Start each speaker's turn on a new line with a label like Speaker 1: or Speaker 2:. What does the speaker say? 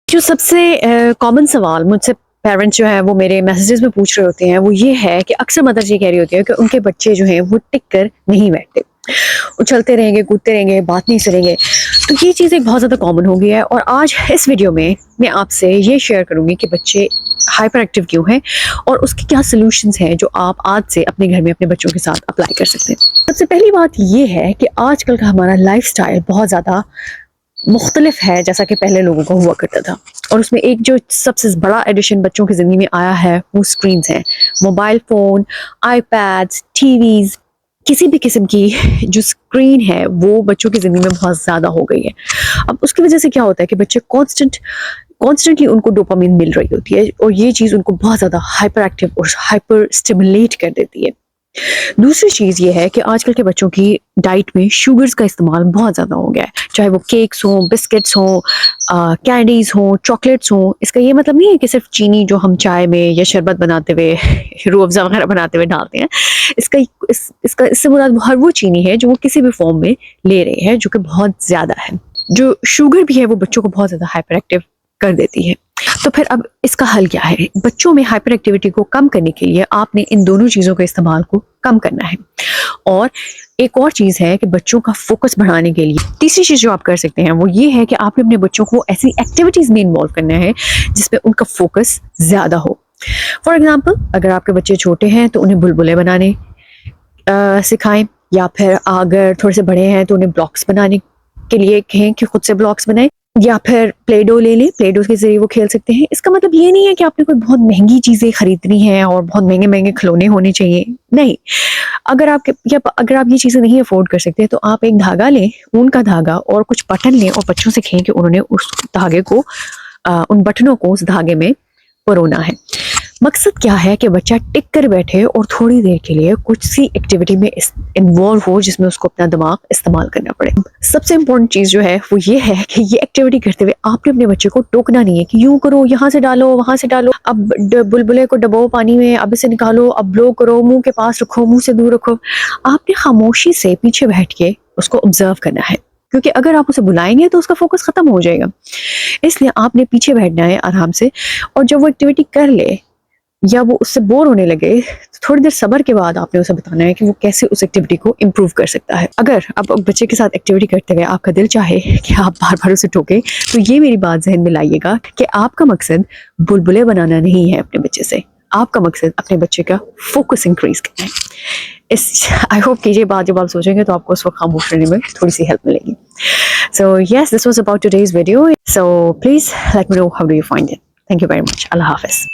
Speaker 1: جو سب سے کامن سوال مجھ سے پیرنٹس جو ہیں وہ میرے میسیجز میں پوچھ رہے ہوتے ہیں وہ یہ ہے کہ اکثر مدرس یہ کہہ رہی ہوتی ہے کہ ان کے بچے جو ہیں وہ ٹک کر نہیں بیٹھتے، اچھلتے رہیں گے، کودتے رہیں گے، بات نہیں سنیں گے. تو یہ چیز ایک بہت زیادہ کامن ہو گئی ہے، اور آج اس ویڈیو میں میں آپ سے یہ شیئر کروں گی کہ بچے ہائپر ایکٹیو کیوں ہیں اور اس کے کیا سلوشنز ہیں جو آپ آج سے اپنے گھر میں اپنے بچوں کے ساتھ اپلائی کر سکتے ہیں. سب سے پہلی بات یہ ہے کہ آج کل کا ہمارا لائف سٹائل بہت زیادہ مختلف ہے جیسا کہ پہلے لوگوں کا ہوا کرتا تھا، اور اس میں ایک جو سب سے بڑا ایڈیشن بچوں کی زندگی میں آیا ہے وہ اسکرینز ہیں. موبائل فون، آئی پیڈز، ٹی ویز، کسی بھی قسم کی جو اسکرین ہے وہ بچوں کی زندگی میں بہت زیادہ ہو گئی ہے. اب اس کی وجہ سے کیا ہوتا ہے کہ بچے کانسٹنٹلی ان کو ڈوپامین مل رہی ہوتی ہے، اور یہ چیز ان کو بہت زیادہ ہائپر ایکٹیو اور ہائپر اسٹیمولیٹ کر دیتی ہے. دوسری چیز یہ ہے کہ آج کل کے بچوں کی ڈائٹ میں شوگرز کا استعمال بہت زیادہ ہو گیا ہے، چاہے وہ کیکس ہوں، بسکٹس ہوں، کینڈیز ہوں، چاکلیٹس ہوں. اس کا یہ مطلب نہیں ہے کہ صرف چینی جو ہم چائے میں یا شربت بناتے ہوئے روح افزا وغیرہ بناتے ہوئے ڈالتے ہیں. اس سے مراد ہر وہ چینی ہے جو وہ کسی بھی فارم میں لے رہے ہیں جو کہ بہت زیادہ ہے. جو شوگر بھی ہے وہ بچوں کو بہت زیادہ ہائپر ایکٹیو کر دیتی ہے. تو پھر اب اس کا حل کیا ہے؟ بچوں میں ہائپر ایکٹیویٹی کو کم کرنے کے لیے آپ نے ان دونوں چیزوں کے استعمال کو کم کرنا ہے. اور ایک اور چیز ہے کہ بچوں کا فوکس بڑھانے کے لیے تیسری چیز جو آپ کر سکتے ہیں وہ یہ ہے کہ آپ نے اپنے بچوں کو ایسی ایکٹیویٹیز میں انوالو کرنا ہے جس میں ان کا فوکس زیادہ ہو. فار ایگزامپل، اگر آپ کے بچے چھوٹے ہیں تو انہیں بلبلے بنانے سکھائیں، یا پھر اگر تھوڑے سے بڑے ہیں تو انہیں بلاکس بنانے کے لیے کہیں کہ خود سے بلاکس بنائیں، یا پھر پلے ڈو لے لیں، پلے ڈو کے ذریعے وہ کھیل سکتے ہیں. اس کا مطلب یہ نہیں ہے کہ آپ نے کوئی بہت مہنگی چیزیں خریدنی ہیں اور بہت مہنگے مہنگے کھلونے ہونے چاہیے، نہیں. اگر آپ یہ چیزیں نہیں افورڈ کر سکتے تو آپ ایک دھاگا لیں، اون کا دھاگا، اور کچھ بٹن لیں اور بچوں سے کہیں کہ انہوں نے اس دھاگے کو ان بٹنوں کو اس دھاگے میں پرونا ہے. مقصد کیا ہے کہ بچہ ٹک کر بیٹھے اور تھوڑی دیر کے لیے کچھ سی ایکٹیویٹی میں انوالو ہو جس میں اس کو اپنا دماغ استعمال کرنا پڑے. سب سے امپورٹنٹ چیز جو ہے وہ یہ ہے کہ یہ ایکٹیویٹی کرتے ہوئے آپ نے اپنے بچے کو ٹوکنا نہیں ہے کہ یوں کرو، یہاں سے ڈالو، وہاں سے ڈالو، اب بلبلے کو ڈبو پانی میں، اب اسے نکالو، اب بلو کرو، منہ کے پاس رکھو، منہ سے دور رکھو. آپ نے خاموشی سے پیچھے بیٹھ کے اس کو آبزرو کرنا ہے، کیونکہ اگر آپ اسے بلائیں گے تو اس کا فوکس ختم ہو جائے گا. اس لیے آپ نے پیچھے بیٹھنا ہے آرام سے، اور جب وہ ایکٹیویٹی کر لے یا وہ اس سے بور ہونے لگے تو تھوڑی دیر صبر کے بعد آپ نے اسے بتانا ہے کہ وہ کیسے اس ایکٹیویٹی کو امپروو کر سکتا ہے. اگر آپ بچے کے ساتھ ایکٹیویٹی کرتے ہوئے آپ کا دل چاہے کہ آپ بار بار اسے ٹوکیں تو یہ میری بات ذہن میں لائیے گا کہ آپ کا مقصد بلبلے بنانا نہیں ہے اپنے بچے سے، آپ کا مقصد اپنے بچے کا فوکس انکریز کرنا ہے. آئی ہوپ کہ یہ بات جب آپ سوچیں گے تو آپ کو اس وقت خاموش رہنے میں تھوڑی سی ہیلپ ملے گی. So yes, this was about today's video. So please let me know how do you find it. Thank you very much. اللہ حافظ.